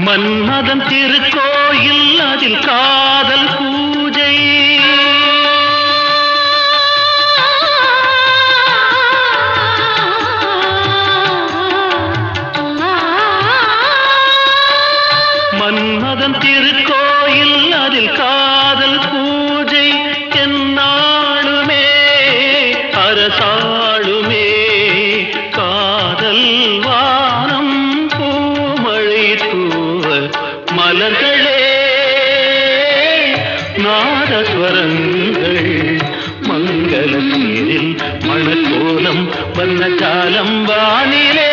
மன்மதன் திருக்கோயில் அதில் காதல் பூஜை. மன்மதன் திருக்கோயில் அதில் காதல் பூஜை. என்னாளுமே அரசாளுமே காதல் வானம் பூமழை தூவ மலர்களே நாதஸ்வரங்கள் மங்கள சீரில் மணக்கோலம் வண்ணஜாலம் வானிலே.